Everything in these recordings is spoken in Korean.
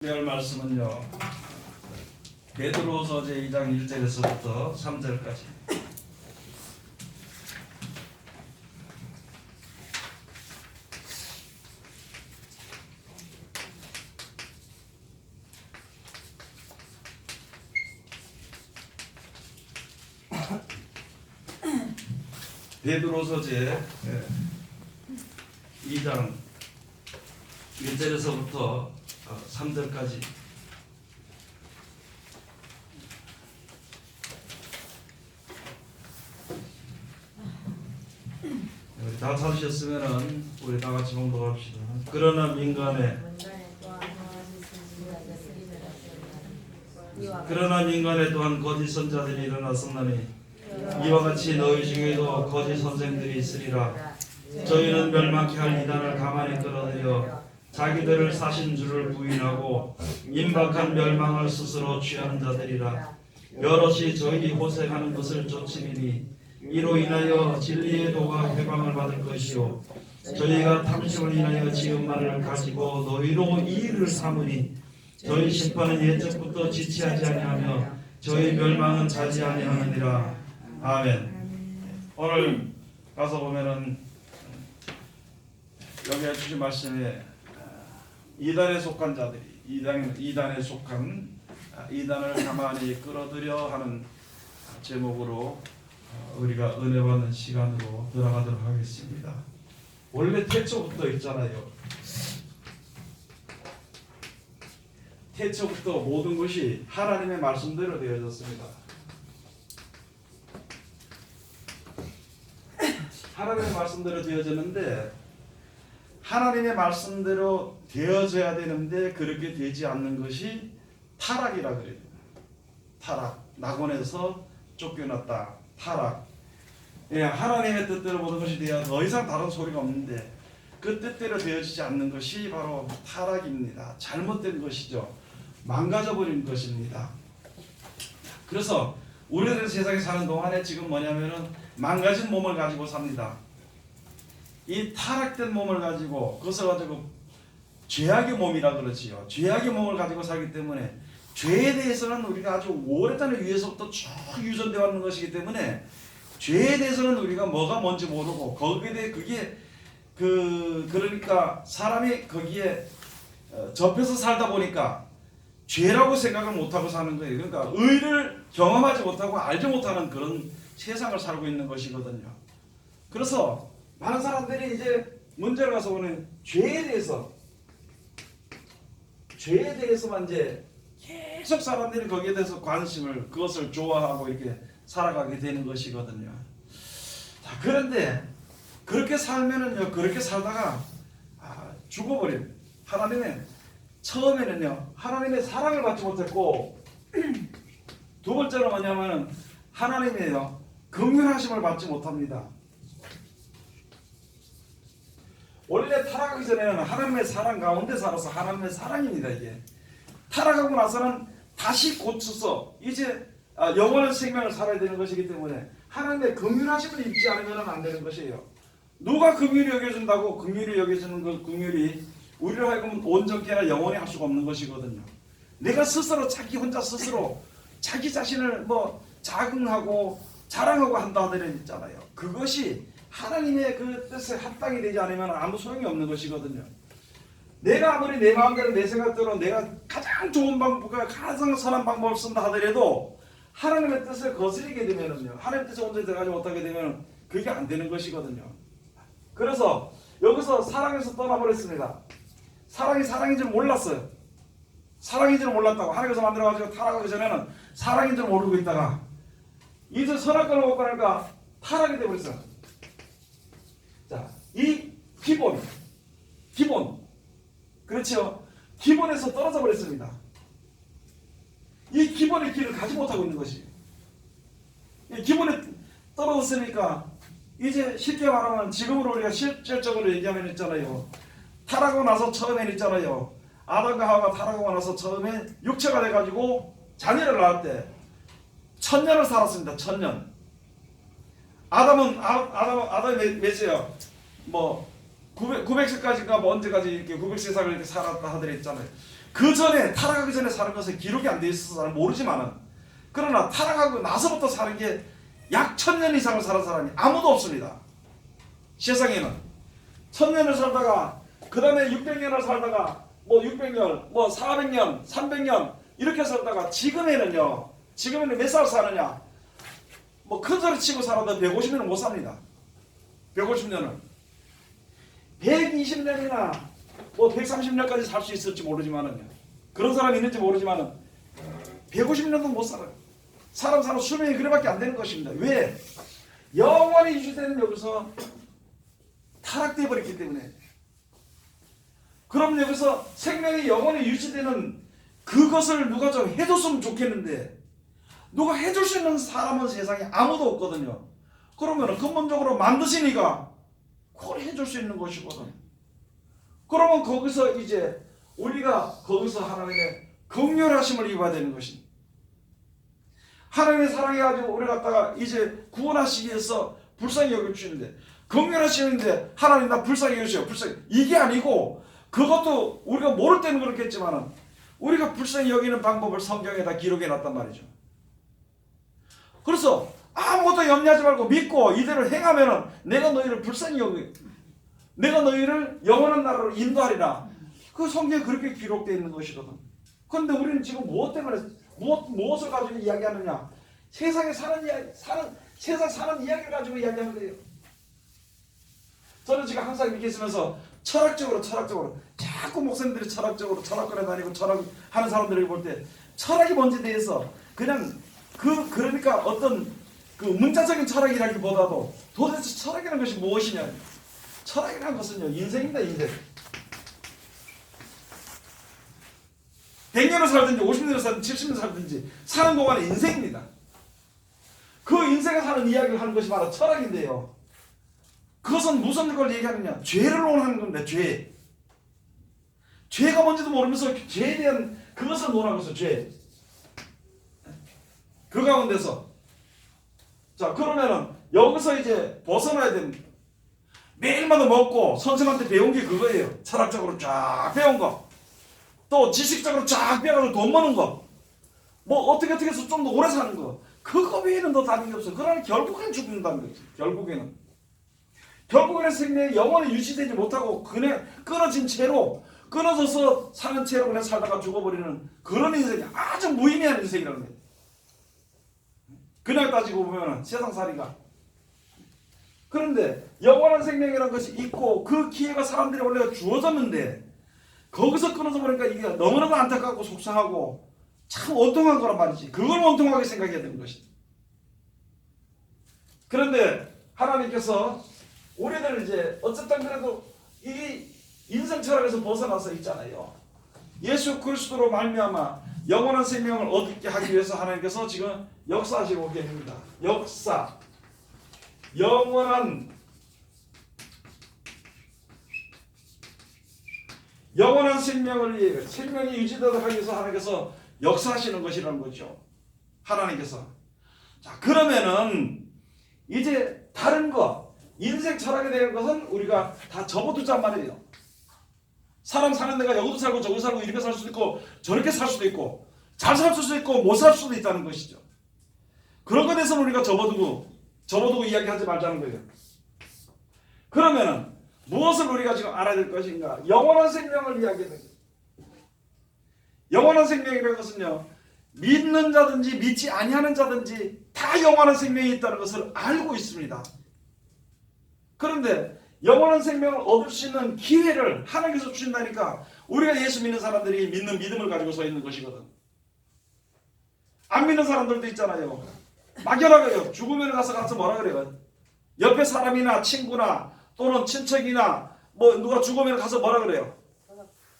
할 말씀은요, 베드로서 제2장 1절에서부터 3절까지. 베드로서 제2장 1절에서부터 3절까지. 다 찾으셨으면은 우리 다 같이 봉독합시다. 그러나 민간에 또한 거짓 선자들이 일어났었나니 이와 같이 너희 중에도 거짓 선생들이 있으리라. 저희는 멸망케 할 이단을 가만히 끌어들여 자기들을 사신 줄을 부인하고 임박한 멸망을 스스로 취하는 자들이라. 여럿이 저희 호색하는 것을 쫓으리니 이로 인하여 진리의 도가 회방을 받을 것이요 저희가 탐심을 인하여 지은 말을 가지고 너희로 이 일을 삼으니 저희 심판은 예적부터 지체하지 아니하며 저희 멸망은 자지 아니하느니라. 아멘. 오늘 가서 보면은 여기 주신 말씀에 이단에 속한 자들이 이단에 속한 이단을 가만히 끌어들여 하는 제목으로 우리가 은혜 받는 시간으로 들어가도록 하겠습니다. 원래 태초부터 있잖아요. 태초부터 모든 것이 하나님의 말씀대로 되어졌습니다. 하나님의 말씀대로 되어졌는데 하나님의 말씀대로 되어져야 되는데 그렇게 되지 않는 것이 타락이라 그래요. 타락. 낙원에서 쫓겨났다. 타락. 예, 하나님의 뜻대로 모든 것이 되어 더 이상 다른 소리가 없는데 그 뜻대로 되어지지 않는 것이 바로 타락입니다. 잘못된 것이죠. 망가져버린 것입니다. 그래서 우리들은 세상에 사는 동안에 지금 뭐냐면은 망가진 몸을 가지고 삽니다. 이 타락된 몸을 가지고 그것을 가지고 죄악의 몸이라 그러지요. 죄악의 몸을 가지고 살기 때문에 죄에 대해서는 우리가 아주 오래전에 위에서부터 쭉 유전되어 왔는 것이기 때문에 죄에 대해서는 우리가 뭐가 뭔지 모르고 거기에 대해 그게 그러니까 사람이 거기에 접해서 살다 보니까 죄라고 생각을 못하고 사는 거예요. 그러니까 의를 경험하지 못하고 알지 못하는 그런 세상을 살고 있는 것이거든요. 그래서 많은 사람들이 이제 문제를 가서 보는 죄에 대해서만 이제 계속 사람들이 거기에 대해서 관심을 그것을 좋아하고 이렇게 살아가게 되는 것이거든요. 자, 그런데 그렇게 살면은요, 그렇게 살다가 죽어버린 하나님의 처음에는요 하나님의 사랑을 받지 못했고 두 번째로 뭐냐면은 하나님의요 긍휼하심을 받지 못합니다. 원래 타락하기 전에는 하나님의 사랑 가운데 살아서 하나님의 사랑입니다. 이게 타락하고 나서는 다시 고쳐서 이제 영원한 생명을 살아야 되는 것이기 때문에 하나님의 긍휼하심을 입지 않으면 안 되는 것이에요. 누가 긍휼히 여겨준다고 긍휼히 여겨주는 그 긍휼이 우리를 하여금 온전케나 영원히 할 수가 없는 것이거든요. 내가 스스로 자기 혼자 스스로 자기 자신을 뭐 자긍하고 자랑하고 한다 하더니 있잖아요. 그것이 하나님의 그 뜻에 합당이 되지 않으면 아무 소용이 없는 것이거든요. 내가 아무리 내 마음대로 내 생각대로 내가 가장 좋은 방법과 가장 선한 방법을 쓴다 하더라도 하나님의 뜻을 거스리게 되면은요, 하나님의 뜻에 온전히 들어가지 못하게 되면 그게 안 되는 것이거든요. 그래서 여기서 사랑에서 떠나버렸습니다. 사랑이 사랑인 줄 몰랐어요. 사랑인 줄 몰랐다고. 하나님께서 만들어가지고 타락하기 전에는 사랑인 줄 모르고 있다가 이제 선악과를 먹고 나니까 타락이 되어버렸어요. 자, 이 기본 그렇죠. 기본에서 떨어져 버렸습니다. 이 기본의 길을 가지 못하고 있는 것이. 이 기본에 떨어졌으니까 이제 쉽게 말하면 지금으로 우리가 실질적으로 얘기하면 있잖아요. 타락하고 나서 처음엔 있잖아요. 아담과 하와가 타락하고 나서 처음에 육체가 돼가지고 자녀를 낳았대. 1000년을 살았습니다. 1000년. 아담이 몇이에요? 뭐 900세까지인가 뭐 언제까지 이렇게 900세상을 이렇게 살았다 하더랬잖아요. 그 전에 타락하기 전에 사는 것은 기록이 안 되어 있어서 잘 모르지만은, 그러나 타락하고 나서부터 사는 게 약 1000년 이상을 사는 사람이 아무도 없습니다. 세상에는 1000년을 살다가 그 다음에 600년을 살다가 뭐 600년, 뭐 400년, 300년 이렇게 살다가 지금에는 몇 살 사느냐? 뭐 큰 소리 치고 살아도 150년은 못 삽니다. 150년은 120년이나 뭐 130년까지 살 수 있을지 모르지만은요. 그런 사람이 있는지 모르지만은 150년도 못 살아요. 사람 사는 수명이 그래밖에 안 되는 것입니다. 왜? 영원히 유지되는 여기서 타락되어 버렸기 때문에. 그럼 여기서 생명이 영원히 유지되는 그것을 누가 좀 해줬으면 좋겠는데, 누가 해줄 수 있는 사람은 세상에 아무도 없거든요. 그러면 근본적으로 만드시니까 그걸 해줄 수 있는 것이거든. 그러면 거기서 이제 우리가 거기서 하나님의 긍휼하심을 입어야 되는 것입니다. 하나님의 사랑해가지고 우리 갖다가 이제 구원하시기 위해서 불쌍히 여겨주시는데, 긍휼하시는데 하나님 나 불쌍히 여겨주세요. 불쌍히. 이게 아니고, 그것도 우리가 모를 때는 그렇겠지만 우리가 불쌍히 여기는 방법을 성경에다 기록해 놨단 말이죠. 그래서 아무것도 염려하지 말고 믿고 이대로 행하면은 내가 너희를 불쌍히 여기, 내가 너희를 영원한 나라로 인도하리라. 그 성경에 그렇게 기록되어 있는 것이거든. 그런데 우리는 지금 무엇 때문에 무엇을 가지고 이야기하느냐? 세상에 세상 사는 이야기를 가지고 이야기하는 거예요. 저는 지금 항상 이렇게 있으면서 철학적으로 자꾸 목사님들이 철학관에 다니고 철학하는 사람들을 볼 때 철학이 뭔지 대해서 그냥 그러니까 어떤 그 문자적인 철학이라기보다도 도대체 철학이라는 것이 무엇이냐? 철학이라는 것은요, 인생입니다. 인생. 100년을 살든지 50년을 살든지 70년을 살든지 사는 동안의 인생입니다. 그 인생에 사는 이야기를 하는 것이 바로 철학인데요. 그것은 무슨 걸 얘기하느냐? 죄를 논하는 겁니다. 죄. 죄가 뭔지도 모르면서 죄에 대한 그것을 논하고 있어. 죄. 그 가운데서 자, 그러면은 여기서 이제 벗어나야 됩니다. 매일마다 먹고 선생한테 배운 게 그거예요. 철학적으로 쫙 배운 거. 또 지식적으로 쫙 배워서 돈 버는 거. 뭐 어떻게 해서 좀 더 오래 사는 거. 그거 외에는 더 다른 게 없어. 그러나 결국엔 죽는다는 거지. 결국에는 생명이 영원히 유지되지 못하고 그냥 끊어진 채로, 끊어져서 사는 채로 그냥 살다가 죽어버리는 그런 인생이 아주 무의미한 인생이라는 거예요. 그냥 따지고 보면 세상살이가. 그런데 영원한 생명이라는 것이 있고 그 기회가 사람들이 원래 주어졌는데 거기서 끊어져 버리니까 이게 너무나도 안타깝고 속상하고 참 원통한 거란 말이지. 그걸 원통하게 생각해야 되는 것이다. 그런데 하나님께서 우리들 이제 어쨌든 그래도 이 인생 철학에서 벗어나서 있잖아요. 예수 그리스도로 말미암아 영원한 생명을 얻게 하기 위해서 하나님께서 지금 역사하시고 계십니다. 역사. 영원한 생명을 위해, 생명이 유지되도록 하기 위해서 하나님께서 역사하시는 것이라는 거죠. 하나님께서. 자, 그러면은 이제 다른 거, 인생 철학에 대한 것은 우리가 다 접어두자 말이에요. 사람 사는 데가 여기도 살고 저기도 살고 이렇게 살 수도 있고 저렇게 살 수도 있고 잘 살 수도 있고 못 살 수도 있다는 것이죠. 그런 것에 대해서는 우리가 접어두고 이야기하지 말자는 거예요. 그러면은 무엇을 우리가 지금 알아야 될 것인가? 영원한 생명을 이야기해야 됩니다. 영원한 생명이라는 것은요, 믿는 자든지 믿지 아니하는 자든지 다 영원한 생명이 있다는 것을 알고 있습니다. 그런데 영원한 생명을 얻을 수 있는 기회를 하나님께서 주신다니까 우리가 예수 믿는 사람들이 믿는 믿음을 가지고 서 있는 것이거든. 안 믿는 사람들도 있잖아요. 막연하게요. 죽으면 가서 뭐라 그래요? 옆에 사람이나 친구나 또는 친척이나 뭐 누가 죽으면 가서 뭐라 그래요?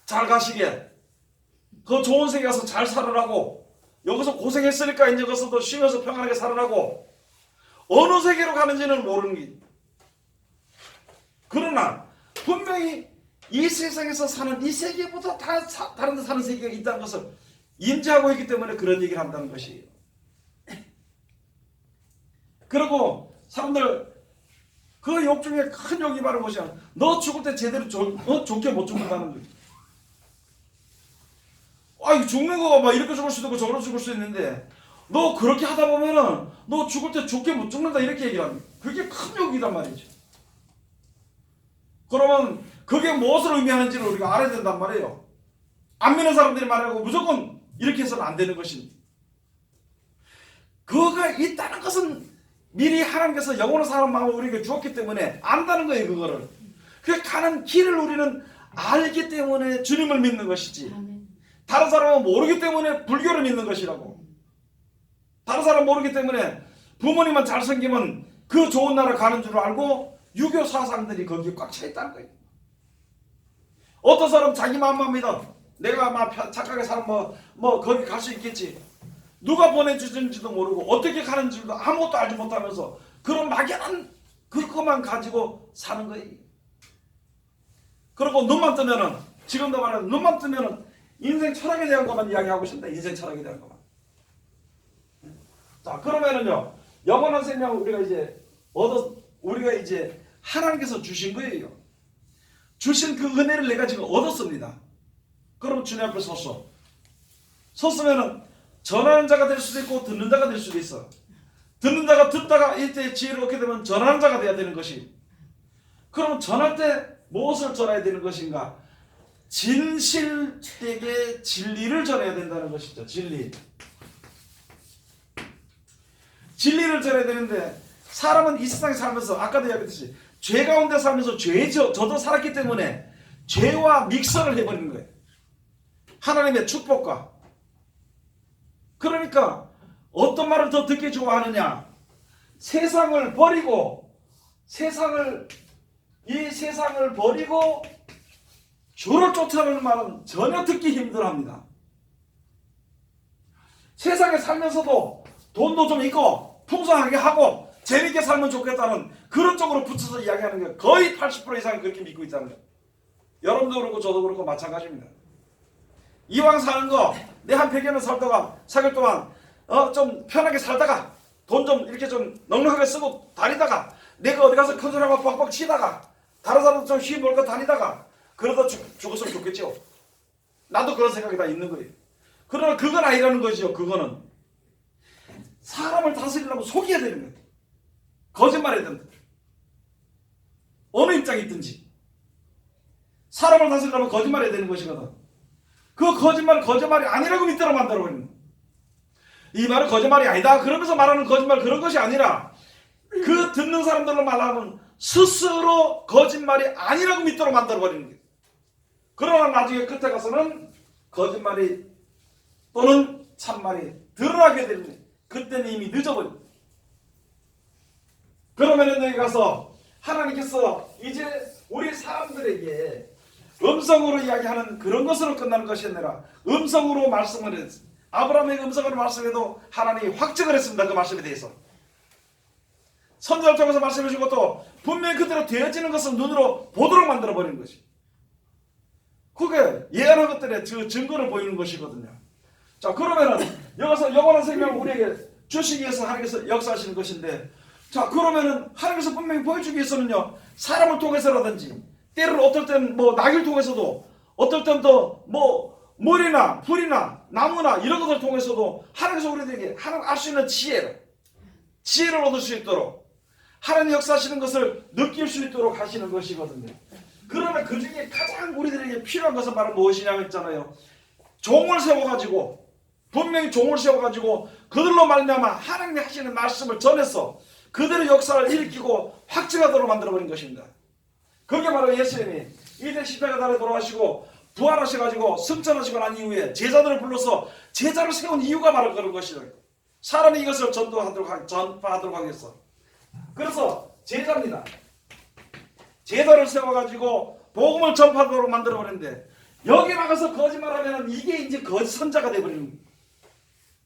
잘 가시게. 그 좋은 세계 가서 잘 살으라고. 여기서 고생했으니까 이제 거기서도 쉬면서 평안하게 살으라고. 어느 세계로 가는지는 모르는 게. 그러나 분명히 이 세상에서 사는 이 세계보다 다른 데 사는 세계가 있다는 것을 인지하고 있기 때문에 그런 얘기를 한다는 것이에요. 그리고 사람들 그 욕 중에 큰 욕이 바로 뭐냐? 너 죽을 때 제대로 좋게 못 죽는다는 거예요. 이거 죽는 거가 막 이렇게 죽을 수도 있고 저렇게 죽을 수 있는데 너 그렇게 하다 보면은 너 죽을 때 죽게 못 죽는다 이렇게 얘기합니다. 그게 큰 욕이란 말이죠. 그러면 그게 무엇을 의미하는지를 우리가 알아야 된단 말이에요. 안 믿는 사람들이 말하고 무조건 이렇게 해서는 안 되는 것입니다. 그거가 있다는 것은 미리 하나님께서 영원한 사람 마음을 우리에게 주었기 때문에 안다는 거예요. 그거를. 그 가는 길을 우리는 알기 때문에 주님을 믿는 것이지, 다른 사람은 모르기 때문에 불교를 믿는 것이라고. 다른 사람 모르기 때문에 부모님만 잘 생기면 그 좋은 나라 가는 줄 알고 유교 사상들이 거기에 꽉 차 있다는 거예요. 어떤 사람 자기 마음만 믿어. 내가 막 착하게 살면 뭐 거기 갈 수 있겠지. 누가 보내주는지도 모르고 어떻게 가는 줄도 아무것도 알지 못하면서 그런 막연한 그것만 가지고 사는 거예요. 그리고 눈만 뜨면은, 지금도 말하는 눈만 뜨면은 인생 철학에 대한 것만 이야기하고 싶다. 인생 철학에 대한 것만. 자, 그러면은요, 영원한 생명을 우리가 이제 하나님께서 주신 거예요. 주신 그 은혜를 내가 지금 얻었습니다. 그럼 주님 앞에 섰으면은 전하는 자가 될 수도 있고 듣는 자가 될 수도 있어. 듣는 자가 듣다가 이때 지혜를 얻게 되면 전하는 자가 돼야 되는 것이. 그럼 전할 때 무엇을 전해야 되는 것인가? 진실되게 진리를 전해야 된다는 것이죠. 진리를 전해야 되는데, 사람은 이 세상에 살면서 아까도 이야기했듯이 죄 가운데 살면서 저도 살았기 때문에 죄와 믹서를 해버리는 거예요. 하나님의 축복과. 그러니까 어떤 말을 더 듣기 좋아하느냐? 세상을 버리고 주를 쫓아가는 말은 전혀 듣기 힘들어합니다. 세상에 살면서도 돈도 좀 있고 풍성하게 하고 재밌게 살면 좋겠다는 그런 쪽으로 붙여서 이야기하는 게 거의 80% 이상이 그렇게 믿고 있다는 거예요. 여러분도 그렇고 저도 그렇고 마찬가지입니다. 이왕 사는 거 내 한 100여 년 살다가 4개월 동안 좀 편하게 살다가 돈 좀 이렇게 좀 넉넉하게 쓰고 다니다가 내가 어디 가서 큰 소리하고 빡빡 치다가 다른 사람도 좀 휘몰고 다니다가 그러다 죽었으면 좋겠죠. 나도 그런 생각이 다 있는 거예요. 그러나 그건 아니라는 거죠. 그거는 사람을 다스리려면 속여야 되는 거예요. 거짓말해야 된다. 어느 입장이 있든지 사람을 다스리려면 거짓말해야 되는 것이거든. 그 거짓말을 거짓말이 아니라고 믿도록 만들어버리는 거예요. 이 말은 거짓말이 아니다 그러면서 말하는 거짓말, 그런 것이 아니라 그 듣는 사람들로 말하면 스스로 거짓말이 아니라고 믿도록 만들어버리는 거예요. 그러나 나중에 끝에 가서는 거짓말이 또는 참말이 드러나게 되는 거예요. 그때는 이미 늦어버린 거예요. 그러면 여기 가서 하나님께서 이제 우리 사람들에게 음성으로 이야기하는 그런 것으로 끝나는 것이 아니라 음성으로 말씀을 했습니다. 아브라함에게 음성으로 말씀해도 하나님이 확증을 했습니다. 그 말씀에 대해서. 선지자를 통해서 말씀해 주신 것도 분명히 그대로 되어지는 것을 눈으로 보도록 만들어버리는 것이. 그게 예언한 것들의 그 증거를 보이는 것이거든요. 자, 그러면은 여기서 영원한 생명을 우리에게 주시기 위해서 하나님께서 역사하시는 것인데, 자, 그러면은 하나님께서 분명히 보여주기 위해서는요, 사람을 통해서라든지 때로는 어떨 때는 뭐 낙을 통해서도, 어떨 때는 또 뭐 물이나 불이나 나무나 이런 것을 통해서도 하나님께서 우리들에게 하나님 알 수 있는 지혜를 얻을 수 있도록 하나님 역사하시는 것을 느낄 수 있도록 하시는 것이거든요. 그러나 그 중에 가장 우리들에게 필요한 것은 바로 무엇이냐고 했잖아요. 종을 세워가지고, 분명히 종을 세워가지고 그들로 말미암아 하나님이 하시는 말씀을 전해서 그들의 역사를 일으키고 확증하도록 만들어버린 것입니다. 그게 바로 예수님이 이제 십자가달에 돌아가시고 부활하셔가지고 승천하시고 난 이후에 제자들을 불러서 제자를 세운 이유가 바로 그런 것이죠. 사람이 이것을 전파하도록 하겠어. 그래서 제자입니다. 제자를 세워가지고 복음을 전파하도록 만들어버렸는데, 여기 나가서 거짓말하면 이게 이제 거짓 선자가 되어버리는 거예요.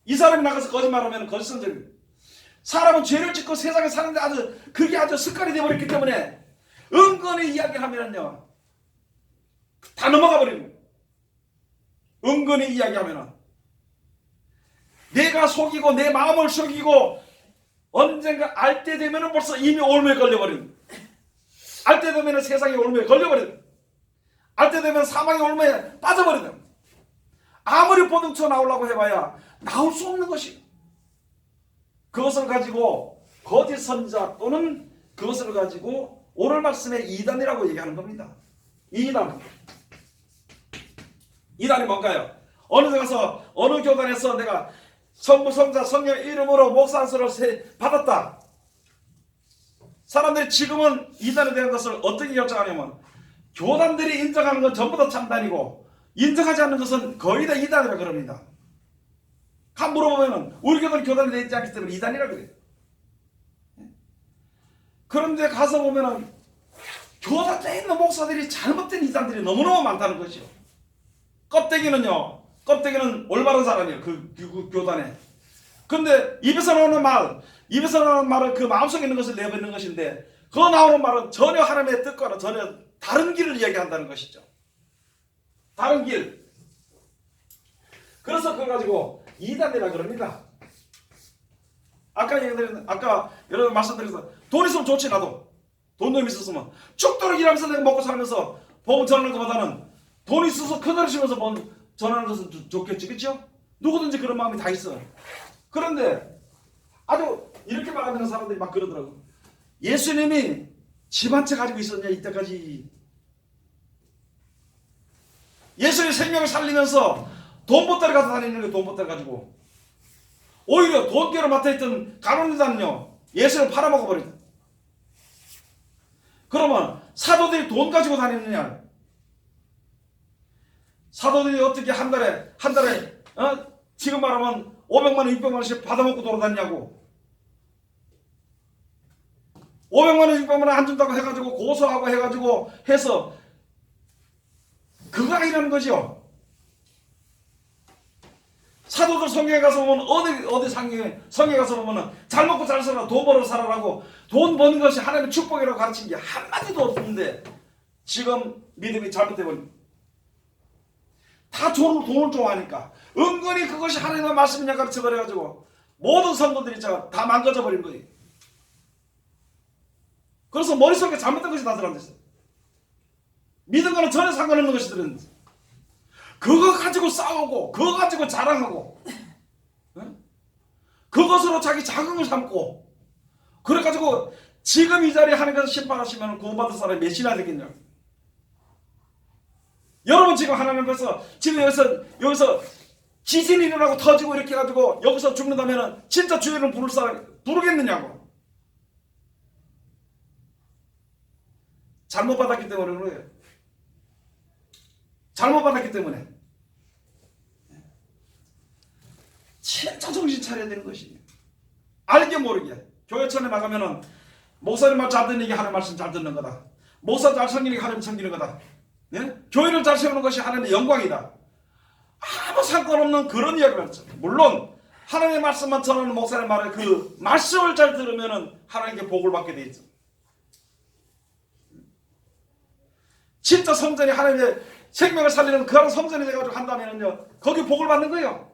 이 사람이 나가서 거짓말하면 거짓 선자입니다. 사람은 죄를 짓고 세상에 사는데 그게 아주 습관이 되어버렸기 때문에 은근히 이야기하면요 다 넘어가 버리는 거예요. 은근히 이야기하면은 내가 속이고 내 마음을 속이고 언젠가 알 때 되면은 벌써 이미 올무에 걸려버리는 거예요. 알 때 되면은 세상의 올무에 걸려버리는 거예요. 알 때 되면 사망의 올무에 빠져버리는 거예요. 아무리 보등쳐 나오려고 해봐야 나올 수 없는 것이에요. 그것을 가지고 거짓 선지자 또는 그것을 가지고 오늘 말씀에 이단이라고 얘기하는 겁니다. 이단. 이단이 뭔가요? 어느 데 가서 어느 교단에서 내가 성부 성자 성령 이름으로 목사 안수를 받았다. 사람들이 지금은 이단에 대한 것을 어떻게 결정하냐면 교단들이 인정하는 건 전부 다 참단이고 인정하지 않는 것은 거의 다 이단이라 그럽니다. 간 물어보면은 우리 교단은 교단이 되지 않기 때문에 이단이라 그래요. 그런데 가서 보면은 교단에 있는 목사들이 잘못된 이단들이 너무너무 많다는 것이요. 껍데기는 올바른 사람이에요. 그 교단에. 근데 입에서 나오는 말은 그 마음속에 있는 것을 내뱉는 것인데 그 나오는 말은 전혀 하나님의 뜻과는 전혀 다른 길을 이야기한다는 것이죠. 다른 길. 그래서 그걸 가지고 이단이라 그럽니다. 아까 여러분 말씀드려서 돈 있으면 좋지. 나도 돈 좀 있었으면 죽도록 일하면서 내가 먹고 살면서 복음 전하는 것보다는 돈 있어서 큰소리 치면서 전하는 것은 좋겠지. 그렇죠? 누구든지 그런 마음이 다 있어. 그런데 아주 이렇게 말하는 사람들이 막 그러더라고. 예수님이 집 한 채 가지고 있었냐 이때까지. 예수님 생명을 살리면서 돈 보따리 가서 다니는 거예요. 돈 보따리 가지고. 오히려 돈계로 맡아있던 가룟유다는요 예수를 팔아먹어버렸다. 그러면 사도들이 돈 가지고 다니느냐? 사도들이 어떻게 한 달에 지금 말하면 500만 원, 600만 원씩 받아먹고 돌아다니냐고. 500만 원, 600만 원 안 준다고 해가지고 고소하고 해가지고 해서 그거 아니라는 거죠. 사도들 성경에 가서 보면 어디 성경에 가서 보면 잘 먹고 잘 살아, 돈 벌어 살아라고 돈 버는 것이 하나님의 축복이라고 가르친 게 한마디도 없는데 지금 믿음이 잘못돼버린 다 돈을 좋아하니까 은근히 그것이 하나님의 말씀이냐 가르쳐버려가지고 모든 성도들이 다 망가져버린 거예요. 그래서 머릿속에 잘못된 것이 다 들어앉았어요. 믿은 거는 전혀 상관없는 것이 들어앉았어요. 그거 가지고 싸우고 그거 가지고 자랑하고 그것으로 자기 자긍을 삼고 그래가지고 지금 이 자리에 하나님께서 심판하시면 구원받을 사람이 몇이나 되겠냐고. 여러분 지금 하나님께서 지금 여기서 지진이 일어나고 터지고 이렇게 해가지고 여기서 죽는다면 진짜 주의 이름 부를 사람 부르겠느냐고. 잘못 받았기 때문에 그런 거예요. 잘못 받았기 때문에. 진짜 정신 차려야 되는 것이에요. 알게 모르게. 교회천에 나가면은 목사님 말 잘 듣는 게 하나님 말씀 잘 듣는 거다. 목사 잘 섬기는 게 하나님 섬기는 거다. 예? 교회를 잘 세우는 것이 하나님의 영광이다. 아무 상관없는 그런 이야기를 했죠. 물론 하나님의 말씀만 전하는 목사님 말에 그 말씀을 잘 들으면은 하나님께 복을 받게 돼 있죠. 진짜 성전이 하나님의 생명을 살리는 그런 성전이 돼가지고 한다면요 거기 복을 받는 거예요.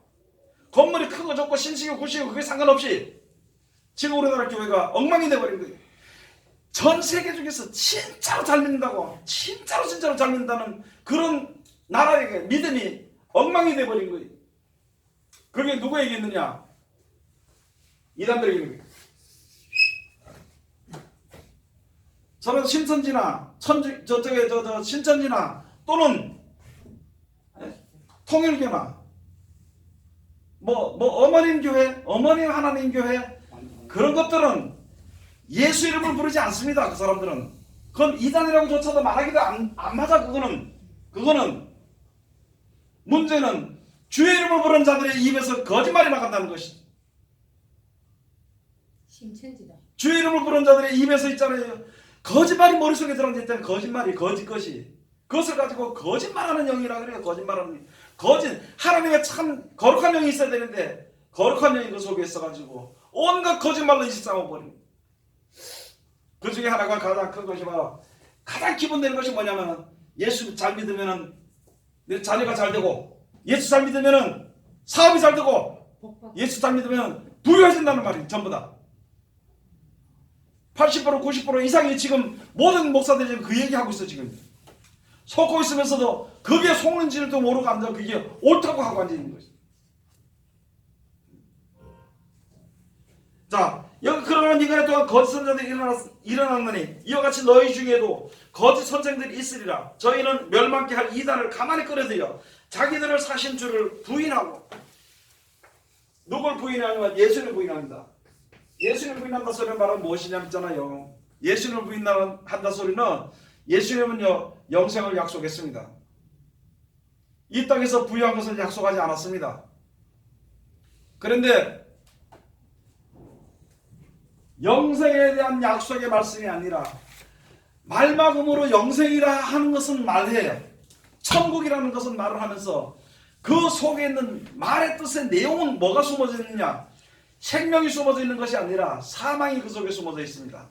건물이 크고 좋고 신식이고 구식이고 그게 상관없이 지금 우리나라 교회가 엉망이 돼버린 거예요. 전 세계 중에서 진짜로 잘 믿는다고 진짜로 잘 믿는다는 그런 나라에게 믿음이 엉망이 돼버린 거예요. 그게 누구에게 있느냐? 이단들에게 있는 거예요. 저는 신천지나 신천지나 또는 통일교나 어머님 교회, 어머님 하나님 교회 그런 것들은 예수 이름을 부르지 않습니다. 그 사람들은 그건 이단이라고조차도 말하기도 안 맞아. 그거는 문제는 주의 이름을 부르는 자들의 입에서 거짓말이 나간다는 것이죠. 신천지다. 주의 이름을 부르는 자들의 입에서 있잖아요. 거짓말이 머릿속에 들어앉아 있다는 거짓말이 거짓것이 그것을 가지고 거짓말하는 영이라 그래요. 거짓말하는 하나님의 참 거룩한 영이 있어야 되는데 거룩한 영이 그 속에 있어가지고 온갖 거짓말로 일삼아버린. 그 중에 하나가 가장 큰 것이 바로 가장 기본되는 것이 뭐냐면 예수 잘 믿으면은 내 자녀가 잘 되고 예수 잘 믿으면은 사업이 잘 되고 예수 잘 믿으면 부유해진다는 말이 전부 다 80% 90% 이상이 지금 모든 목사들이 그 얘기하고 있어. 지금 속고 있으면서도 그게 속는지도 모르고 앉아 그게 옳다고 하고 앉아 있는 것이. 자, 여기 그러는 인간의 또한 거짓 선자들이 일어났느니 이와 같이 너희 중에도 거짓 선생들이 있으리라. 저희는 멸망케 할 이단을 가만히 끌어들여 자기들을 사신 줄을 부인하고. 누굴 부인하냐면 예수를 부인합니다. 예수를 부인한다 소리는 바로 무엇이냐면 있잖아요. 예수를 부인한다 소리는 예수님은요 영생을 약속했습니다. 이 땅에서 부유한 것을 약속하지 않았습니다. 그런데 영생에 대한 약속의 말씀이 아니라 말막음으로 영생이라 하는 것은 말해요. 천국이라는 것은 말을 하면서 그 속에 있는 말의 뜻의 내용은 뭐가 숨어져 있느냐? 생명이 숨어져 있는 것이 아니라 사망이 그 속에 숨어져 있습니다.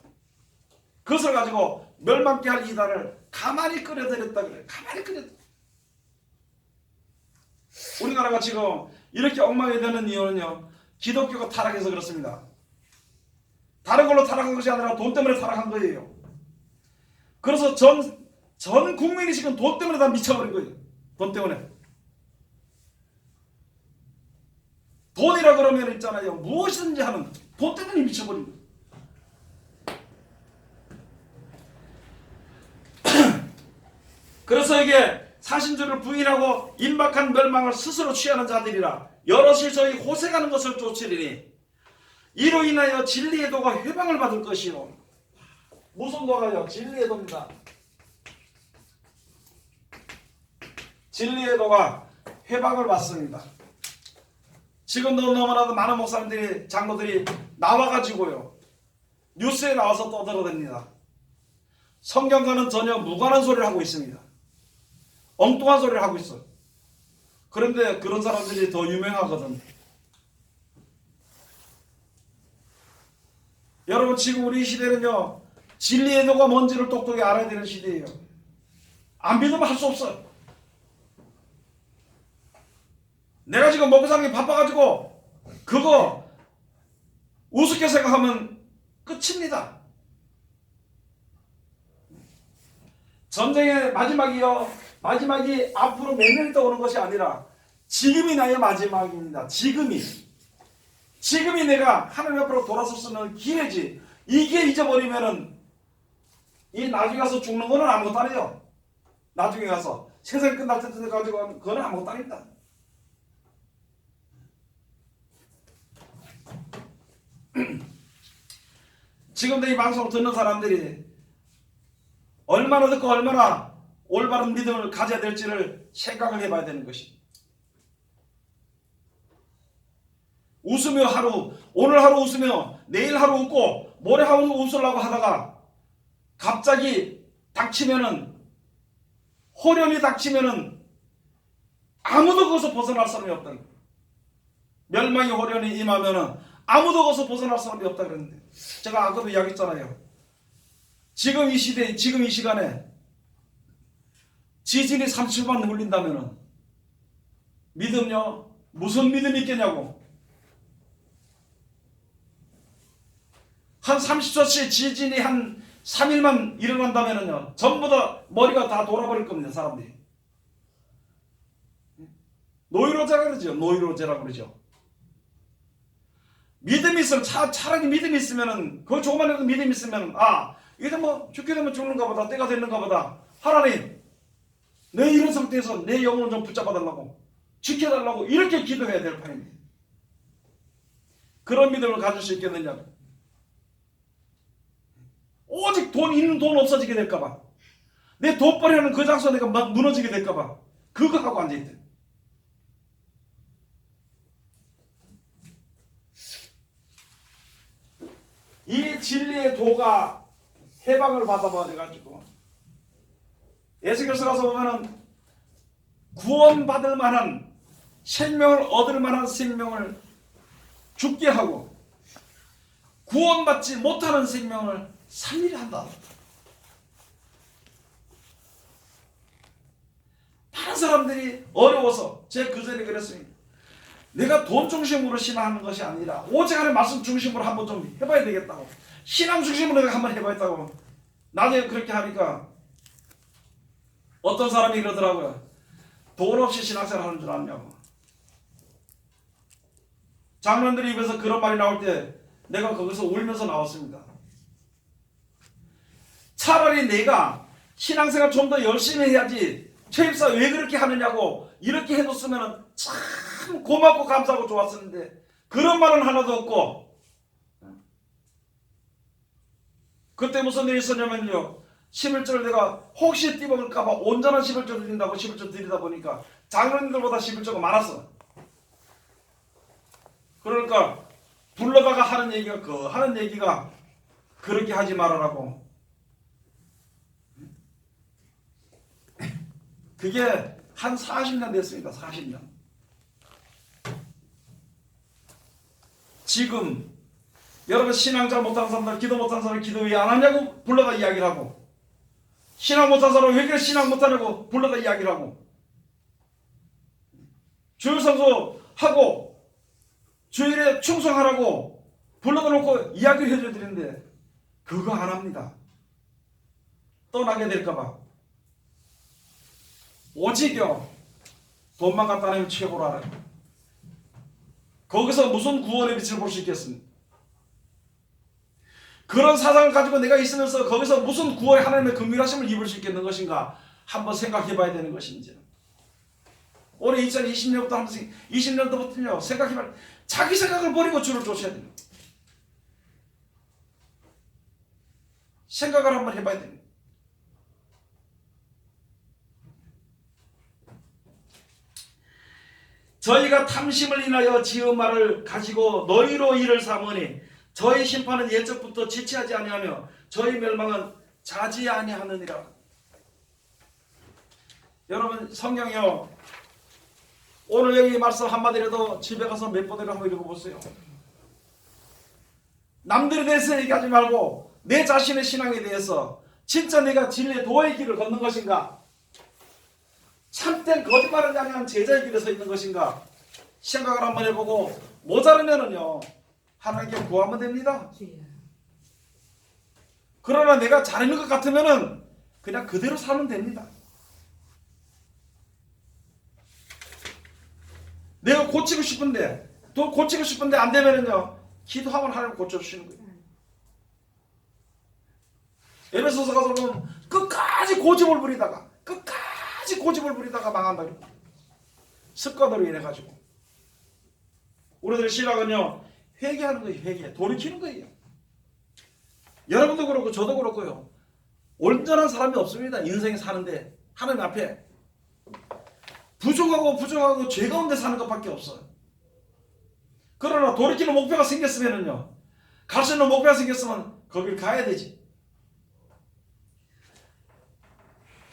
그것을 가지고 멸망케 할 이단을 가만히 끌어들였다 그래요. 가만히 끌어들였다. 우리나라가 지금 이렇게 엉망이 되는 이유는요, 기독교가 타락해서 그렇습니다. 다른 걸로 타락한 것이 아니라 돈 때문에 타락한 거예요. 그래서 전 국민이 지금 돈 때문에 다 미쳐버린 거예요. 돈 때문에. 돈이라 그러면 있잖아요. 무엇이든지 하는 돈 때문에 미쳐버린 거예요. 그래서 이게 사신주를 부인하고 임박한 멸망을 스스로 취하는 자들이라 여럿이 저희 호색하는 것을 쫓으리니 이로 인하여 진리의 도가 회방을 받을 것이요. 무슨 도가요? 진리의 도입니다. 진리의 도가 회방을 받습니다. 지금도 너무나도 많은 목사님들이 장로들이 나와가지고요 뉴스에 나와서 떠들어댑니다. 성경과는 전혀 무관한 소리를 하고 있습니다. 엉뚱한 소리를 하고 있어요. 그런데 그런 사람들이 더 유명하거든. 여러분 지금 우리 시대는요 진리의 도가 뭔지를 똑똑히 알아야 되는 시대예요. 안 믿으면 할 수 없어요. 내가 지금 먹고 사는 게 바빠가지고 그거 우습게 생각하면 끝입니다. 전쟁의 마지막이 앞으로 몇 년이 더 오는 것이 아니라 지금이 나의 마지막입니다. 지금이 내가 하나님 앞으로 돌아설 수 있는 기회지. 이게 잊어버리면은 이 나중에 가서 죽는 거는 아무것도 아니에요. 나중에 가서 세상이 끝날 때까지 가지고 그거는 아무것도 아닙니다. 지금도 이 방송 듣는 사람들이 얼마나 듣고 얼마나 올바른 믿음을 가져야 될지를 생각을 해봐야 되는 것입니다. 웃으며 오늘 하루 웃으며 내일 하루 웃고 모레 하루 웃으려고 하다가 갑자기 호련이 닥치면은 아무도 거기서 벗어날 사람이 없다. 멸망의 호련이 임하면은 아무도 거기서 벗어날 사람이 없다 그랬는데, 제가 아까도 이야기했잖아요. 지금 이 시대에, 지금 이 시간에 지진이 30만 울린다면은 믿음요? 무슨 믿음이 있겠냐고. 한 30초씩 지진이 한 3일만 일어난다면은요, 전부 다 머리가 다 돌아버릴 겁니다, 사람들이. 노이로제라 그러죠. 노이로제라고 그러죠. 믿음이 있으면, 차라리 믿음이 있으면은, 그 조그만해도 믿음이 있으면, 이제 뭐 죽게 되면 죽는가 보다, 때가 됐는가 보다. 하나님, 내 이런 상태에서 내 영혼을 좀 붙잡아 달라고, 지켜달라고, 이렇게 기도해야 될 판입니다. 그런 믿음을 가질 수 있겠느냐. 오직 있는 돈 없어지게 될까봐, 내 돈벌이하는 그 장소 내가 막 무너지게 될까봐, 그거 하고 앉아있대. 이 진리의 도가 해방을 받아버려가지고, 에스겔서 가서 보면은 구원받을 만한 생명을 얻을 만한 생명을 죽게 하고, 구원받지 못하는 생명을 살리려 한다. 다른 사람들이 어려워서, 제가 그전에 그랬습니다. 내가 돈 중심으로 신앙하는 것이 아니라 오직 하나님의 말씀 중심으로 한번 좀 해봐야 되겠다고, 신앙 중심으로 내가 한번 해봐야겠다고. 나중에 그렇게 하니까 어떤 사람이 그러더라고요. 돈 없이 신앙생활 하는 줄 아냐고. 장로님들이 입에서 그런 말이 나올 때 내가 거기서 울면서 나왔습니다. 차라리 내가 신앙생활 좀 더 열심히 해야지 최입사 왜 그렇게 하느냐고 이렇게 해줬으면 참 고맙고 감사하고 좋았었는데 그런 말은 하나도 없고 그때 무슨 일이 있었냐면요. 11절을 내가 혹시 띠먹을까봐 온전한 11절 드린다고 11절 드리다 보니까 장로님들보다 11절가 많았어. 그러니까 불러다가 하는 얘기가 그렇게 하지 말아라고. 그게 한 40년 됐습니다. 40년. 지금 여러분 신앙 잘 못하는 사람들, 기도 못하는 사람 기도 왜 안 하냐고 불러다 이야기를 하고, 신앙 못하는 사람 왜 그래 신앙 못하냐고 불러다 이야기를 하고, 주일 성수하고 주일에 충성하라고 불러다 놓고 이야기를 해줘야 되는데 그거 안 합니다. 떠나게 될까봐. 오직요 돈만 갖다 내면 최고로 알아요. 거기서 무슨 구원의 빛을 볼 수 있겠습니까? 그런 사상을 가지고 내가 있으면서 거기서 무슨 구원의 하나님의 긍휼하심을 입을 수 있겠는 것인가 한번 생각해 봐야 되는 것인지. 올해 2020년부터 한 번씩 20년도부터요 생각해 봐야 자기 생각을 버리고 주를 쫓아야 됩니다. 생각을 한번 해봐야 됩니다. 저희가 탐심을 인하여 지은 말을 가지고 너희로 이를 삼으니 저희 심판은 예적부터 지체하지 아니하며 저희 멸망은 자지 아니하느니라. 여러분 성경이요 오늘 여기 말씀 한마디라도 집에 가서 몇 번이라도 한번 읽어보세요. 남들에 대해서 얘기하지 말고 내 자신의 신앙에 대해서 진짜 내가 진리의 도의 길을 걷는 것인가, 참된 거짓말을 향한 제자의 길에 서 있는 것인가 생각을 한번 해보고 모자르면은요 하나님께 구하면 됩니다. 그러나 내가 잘하는 것 같으면은 그냥 그대로 살면 됩니다. 내가 고치고 싶은데 또 고치고 싶은데 안 되면은요 기도하면 하나님 고쳐주시는 거예요. 에베소서 가서 보면 끝까지 고집을 부리다가 망한다. 습관으로 인해 가지고 우리들의 신앙은요 회개하는 거예요. 회개 돌이키는 거예요. 여러분도 그렇고 저도 그렇고요 온전한 사람이 없습니다. 인생에 사는데 하나님 앞에 부족하고 죄 가운데 사는 것밖에 없어요. 그러나 돌이키는 목표가 생겼으면은요 갈 수 있는 목표가 생겼으면 거길 가야 되지.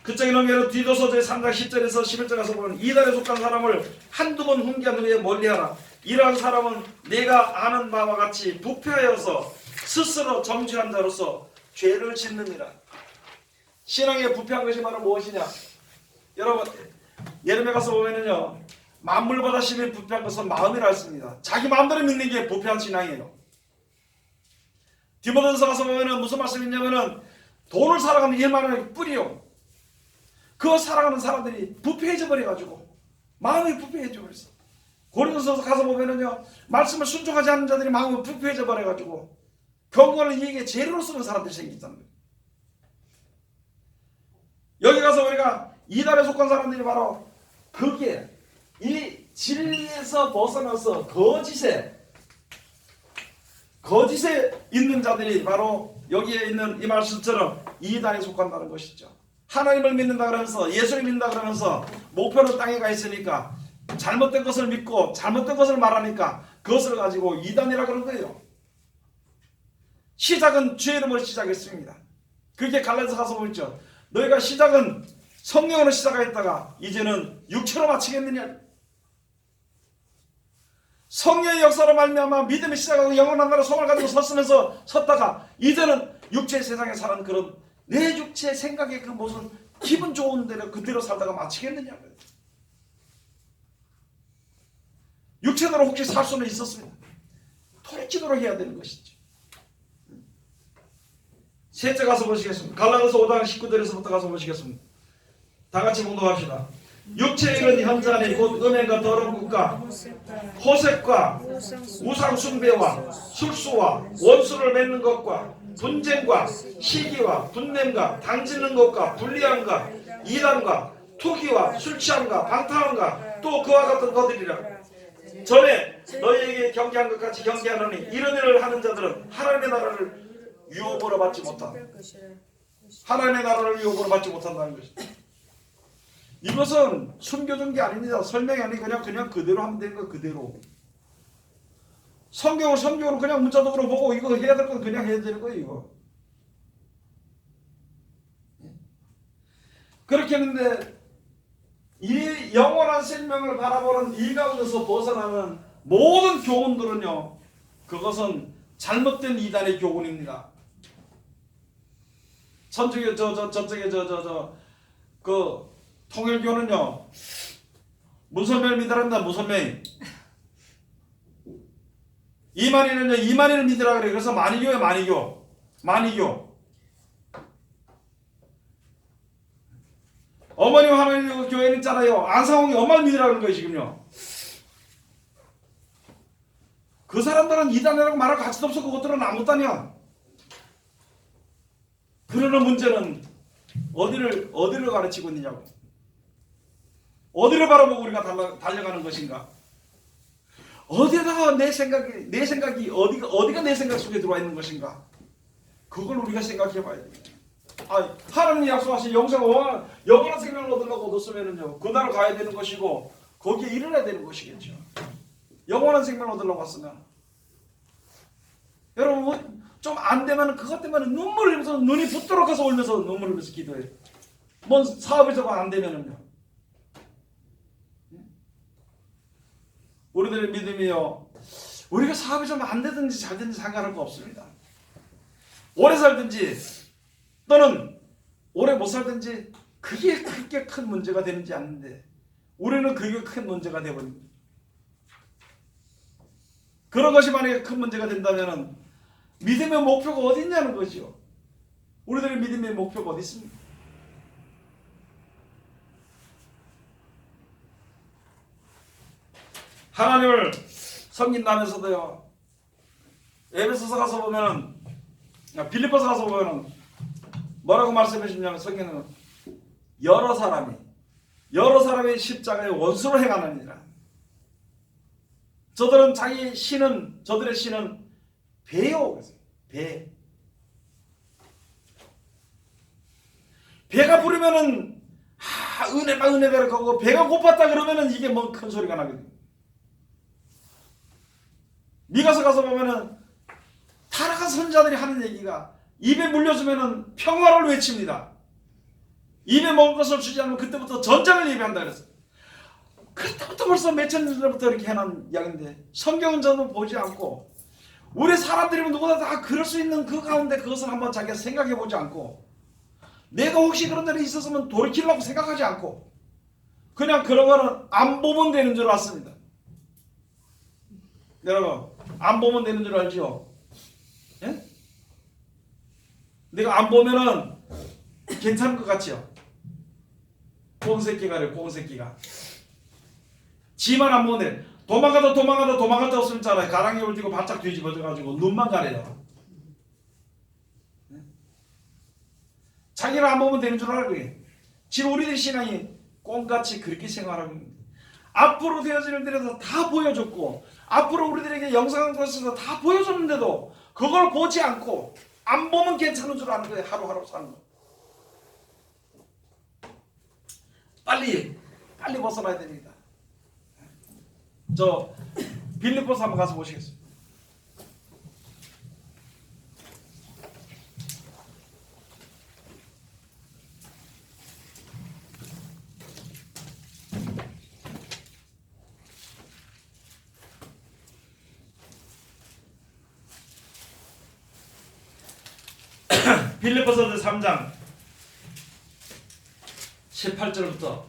그쪽에 넘겨서 디도서 제3장 10절에서 11절 가서 보면 이달에 속한 사람을 한두 번 훈계한 후에 멀리하라. 이러한 사람은 내가 아는 바와 같이 부패하여서 스스로 정죄한 자로서 죄를 짓느니라. 신앙에 부패한 것이 바로 무엇이냐? 여러분 예레미야 가서 보면은요 만물보다 심히 부패한 것은 마음이라 했습니다. 자기 마음대로 믿는 게 부패한 신앙이에요. 디모데전서 가서 보면은 무슨 말씀이 있냐면은 돈을 살아가는 일만의 뿌리요. 그거 살아가는 사람들이 부패해져 버려가지고 마음이 부패해져 버렸어. 고린도서 가서 보면은요 말씀을 순종하지 않는 자들이 마음이 부패해져 버려가지고 경건을 이익에 재료로 쓰는 사람들이 생긴다는 거예요. 여기 가서 우리가 이단에 속한 사람들이 바로 그게 이 진리에서 벗어나서 거짓에 있는 자들이 바로 여기에 있는 이 말씀처럼 이단에 속한다는 것이죠. 하나님을 믿는다 그러면서 예수를 믿는다 그러면서 목표는 땅에 가 있으니까 잘못된 것을 믿고 잘못된 것을 말하니까 그것을 가지고 이단이라 그런 거예요. 시작은 주의 이름으로 시작했습니다. 그게 갈라디아서 가서 보죠. 너희가 시작은 성령으로 시작했다가 이제는 육체로 마치겠느냐. 성령의 역사로 말미암아 믿음이 시작하고 영원한 나라 소망을 가지고 섰다가 이제는 육체 세상에 사는 그런 내 육체 생각의 그 무슨 기분 좋은 대로 그대로 살다가 마치겠느냐. 육체대로 혹시 살 수는 있었습니다. 돌이키도록 해야 되는 것이죠. 셋째 가서 보시겠습니다. 갈라디아서 5장 19절에서부터 가서 보시겠습니다. 다 같이 봉독합시다. 육체의 이런 현장이 곧 음행과 더러운 것과 호색과 우상 숭배와 술수와 원수를 맺는 것과 분쟁과 시기와 분냄과 당짓는 것과 불리함과 이단과 투기와 술취함과 방탕함과 또 그와 같은 것들이라. 전에 너희에게 경계한 것 같이 경계하노니 이런 일을 하는 자들은 하나님의 나라를 유업으로 받지 못한다. 하나님의 나라를 유업으로 받지 못한다는 것입니다. 이것은 숨겨둔 게 아닙니다. 설명이 아니고 그냥 그대로 하면 되는 거 그대로. 성경으로 그냥 문자독으로 보고 이거 해야 될 건 그냥 해야 되는 거예요. 이거. 그렇게 했는데 이 영원한 생명을 바라보는 이 가운데서 벗어나는 모든 교훈들은요, 그것은 잘못된 이단의 교훈입니다. 선쪽에 저쪽에 그 통일교는요, 무선명을 믿으랍니다. 무선명. 이만희는요, 이만희를 믿으라 그래. 그래서 만이교예요. 만이교. 어머니 하나님 교회는 있잖아요. 안상홍이 엄마를 믿으라 그런 거예요. 지금요. 그 사람들은 이단이라고 말할 가치도 없어. 그것들은 아무것도 아니야. 그러는 문제는 어디를 가르치고 있느냐고. 어디를 바라보고 우리가 달려가는 것인가? 어디에다가 내 생각이 어디가 내 생각 속에 들어와 있는 것인가? 그걸 우리가 생각해 봐야 됩니다. 하나님이 약속하신 영원한 생명을 얻으려고 얻었으면은요, 그날 가야 되는 것이고, 거기에 이르러야 되는 것이겠죠. 영원한 생명을 얻으려고 왔으면. 여러분, 좀 안 되면 그것 때문에 눈물을 흘리면서 눈이 붓도록 해서 울면서 눈물을 흘리면서 기도해요. 뭔 사업이 저거 안 되면은요. 우리들의 믿음이요, 우리가 사업이 좀 안 되든지 잘 되든지 상관할 거 없습니다. 오래 살든지 또는 오래 못 살든지 그게 그렇게 큰 문제가 되는지 않는데, 우리는 그게 큰 문제가 되어버립니다. 그런 것이 만약에 큰 문제가 된다면 믿음의 목표가 어디 있냐는 거죠. 우리들의 믿음의 목표가 어디 있습니까? 하나님을 섬긴다면서도요, 에베소서 가서 보면, 빌립보서 가서 보면 뭐라고 말씀해 주냐면, 성경은 여러 사람이 십자가의 원수로 행하느니라. 저들의 신은 배요. 배가 부르면은 은혜배를 가고, 배가 고팠다 그러면은 이게 뭐 큰 소리가 나거든요. 미가서 가서 보면은 타락한 선자들이 하는 얘기가, 입에 물려주면은 평화를 외칩니다. 입에 먹을 것을 주지 않으면 그때부터 전장을 예비한다 그랬어요. 그때부터 벌써 몇천 년 전부터 이렇게 해놓은 이야기인데, 성경은 저는 보지 않고, 우리 사람들이면 누구나 다 그럴 수 있는 그 가운데 그것을 한번 자기가 생각해 보지 않고, 내가 혹시 그런 일이 있었으면 돌이키려고 생각하지 않고, 그냥 그런 거는 안 보면 되는 줄 알았습니다. 여러분, 안 보면 되는 줄 알죠? 예? 내가 안 보면은 괜찮은 것 같죠? 꽁새끼가 지만 안 보면 돼. 도망가다 없으면 있잖아요. 가랑이를 들고 바짝 뒤집어져가지고 눈만 가려요. 자기를 안 보면 되는 줄 알아요. 그게. 지금 우리들 신앙이 꽁같이 그렇게 생활하고 있는데, 앞으로 되어질 일들에서 다 보여줬고, 앞으로 우리들에게 영상을 보여서 다 보여줬는데도 그걸 보지 않고 안 보면 괜찮은 줄 아는 거예요. 하루하루 사는 거. 빨리 벗어나야 됩니다. 저 빌립보서 한번 가서 보시겠습니다. 빌립보서 3장 18절부터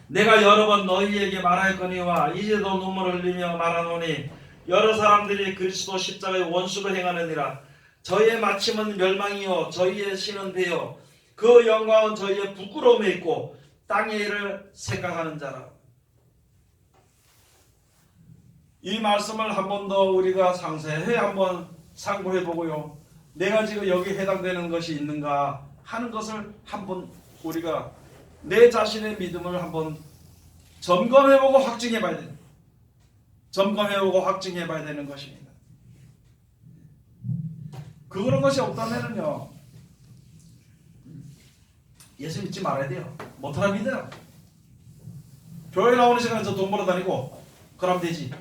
내가 여러 번 너희에게 말하였거니와 이제도 눈물을 흘리며 말하노니, 여러 사람들이 그리스도 십자가의 원수로 행하느니라. 저희의 마침은 멸망이요 저희의 신은 배요 그 영광은 저희의 부끄러움에 있고 땅의 일을 생각하는 자라. 이 말씀을 한 번 더 우리가 상세히 한번 상고해 보고요. 내가 지금 여기 해당되는 것이 있는가 하는 것을 한번 우리가 내 자신의 믿음을 한번 점검해보고 확증해봐야 돼요. 점검해보고 확증해봐야 되는 것입니다. 그런 것이 없다면요 예수 믿지 말아야 돼요. 못하나 믿어요. 교회 나오는 시간에 저 돈 벌어 다니고 그러면 되지.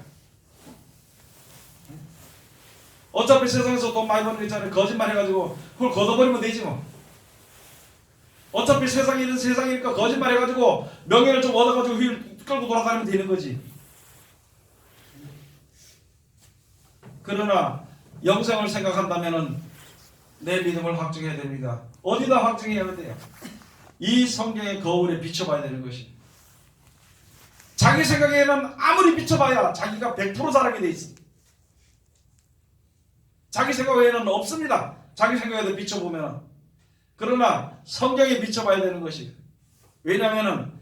어차피 세상에서 돈 많이 버는 거 있잖아요. 거짓말 해가지고 그걸 걷어버리면 되지 뭐. 어차피 세상에 있는 세상이니까 거짓말 해가지고 명예를 좀 얻어가지고 휠 끌고 돌아다니면 되는 거지. 그러나 영생을 생각한다면은 내 믿음을 확증해야 됩니다. 어디다 확증해야 돼요? 이 성경의 거울에 비춰봐야 되는 것이. 자기 생각에는 아무리 비춰봐야 자기가 100% 잘하게 돼 있어. 자기 생각에는 없습니다. 자기 생각에도 비춰보면. 그러나 성경에 비춰봐야 되는 것이. 왜냐하면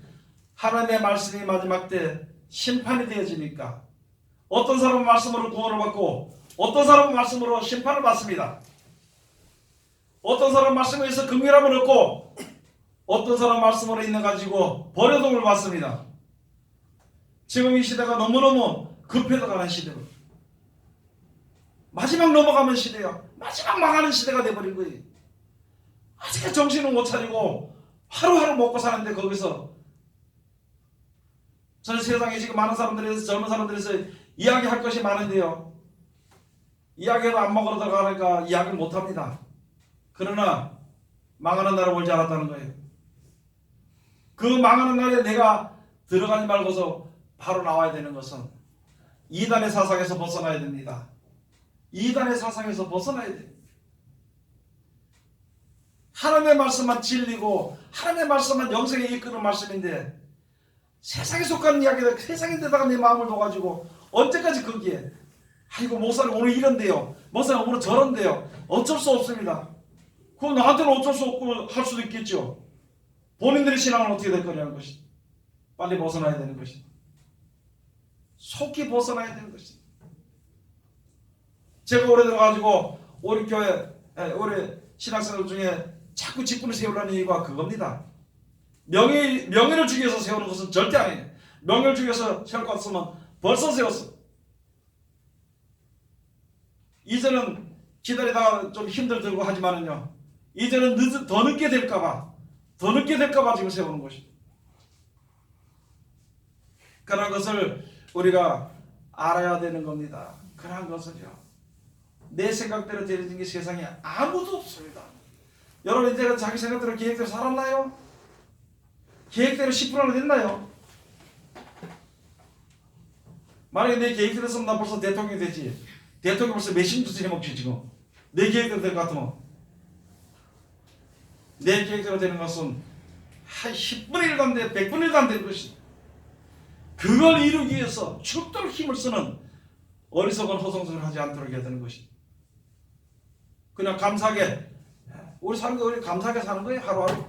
하나님의 말씀이 마지막 때 심판이 되어지니까 어떤 사람은 말씀으로 구원을 받고 어떤 사람은 말씀으로 심판을 받습니다. 어떤 사람은 말씀에 의해서 긍휼함을 얻고 어떤 사람은 말씀으로 인해 가지고 버려둠을 받습니다. 지금 이 시대가 너무너무 급해져가는 시대로 마지막 넘어가는 시대야. 마지막 망하는 시대가 돼버린 거예요. 아직까지 정신을 못 차리고 하루하루 먹고 사는데 거기서 전 세상에 지금 많은 사람들에서 젊은 사람들에서 이야기할 것이 많은데요. 이야기도 안 먹으러 들어가니까 이야기를 못합니다. 그러나 망하는 날을 올지 않았다는 거예요. 그 망하는 날에 내가 들어가지 말고서 바로 나와야 되는 것은 이단의 사상에서 벗어나야 됩니다. 이단의 사상에서 벗어나야 돼요. 하나님의 말씀만 진리고 하나님의 말씀만 영생에 이끄는 말씀인데 세상에 속하는 이야기다 세상인데다가 내 마음을 둬가지고 언제까지 거기에 아이고 목사님 오늘 이런데요 목사님 오늘 저런데요 어쩔 수 없습니다. 그건 나한테는 어쩔 수 없고 할 수도 있겠죠. 본인들의 신앙은 어떻게 될 거냐는 것이 빨리 벗어나야 되는 것이 속히 벗어나야 되는 것이. 제가 오래 들어가지고 우리 교회 우리 신학생들 중에 자꾸 직분을 세우려는 이유가 그겁니다. 명예를 주기 위해서 세우는 것은 절대 아니에요. 명예를 주기 위해서 세울 것 같으면 벌써 세웠어. 이제는 기다리다가 좀 힘들고 하지만은요. 이제는 더 늦게 될까봐 지금 세우는 것이. 그런 것을 우리가 알아야 되는 겁니다. 그런 것을요. 내 생각대로 되는 게 세상에 아무도 없습니다. 여러분 이제 자기 생각대로 계획대로 살았나요? 계획대로 10%나 됐나요? 만약에 내 계획대로 했으면 나 벌써 대통령이 되지. 대통령 벌써 몇십 년째 해먹지 지금. 내 계획대로 될 것 같으면. 내 계획대로 되는 것은 한 10분의 1도 안 돼, 100분의 1도 안 되는 것이. 그걸 이루기 위해서 죽도록 힘을 쓰는 어리석은 허송성을 하지 않도록 해야 되는 것이. 그냥 감사하게 우리 사는 거 우리 감사하게 사는 거예요. 하루하루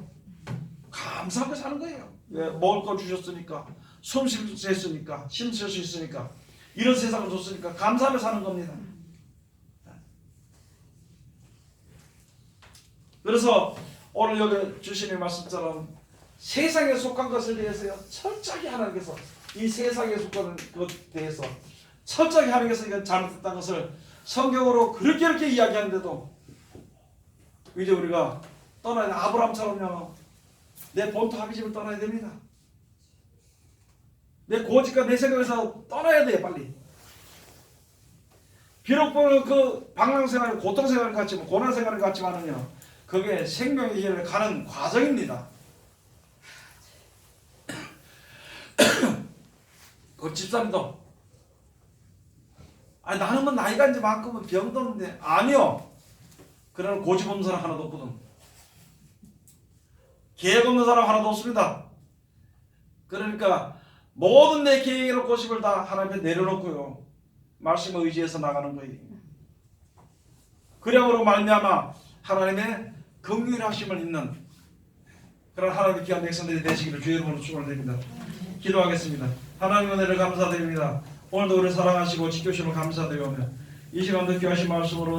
감사하게 사는 거예요. 왜? 먹을 걸 주셨으니까 숨 쉴 수 있으니까 힘 쓸 수 있으니까 이런 세상을 줬으니까 감사하며 사는 겁니다. 그래서 오늘 여기 주시는 말씀처럼 세상에 속한 것을 대해서요 철저히 하나님께서 이 세상에 속한 것에 대해서 철저히 하나님께서 이건 잘못했다는 것을 성경으로 그렇게 이야기하는데도 이제 우리가 떠나야 돼. 아브라함처럼요 내 본토 아비집을 떠나야 됩니다. 내 고집과 내 생각에서 떠나야 돼 빨리. 비록 그 방랑생활 고통생활 같지만 고난생활 같지만은요 그게 생명의 길을 가는 과정입니다. 그 집사님도 아니 나는 뭐 나이가 이제 많으면 병도 없는데 아니요. 그러나 고집 없는 사람 하나도 없거든. 계획 없는 사람 하나도 없습니다. 그러니까 모든 내 계획이나 고집을 다 하나님 앞에 내려놓고요 말씀을 의지해서 나가는 거예요. 그령으로 말미암아 하나님의 긍휼하심을 입는 그런 하나님의 귀한 백성들이 되시기를 주의 이름으로 축원드립니다. 기도하겠습니다. 하나님 은혜를 감사드립니다. 오늘도 우리를 사랑하시고 지켜주시는 감사드리오며 이 시간도 귀하신 말씀으로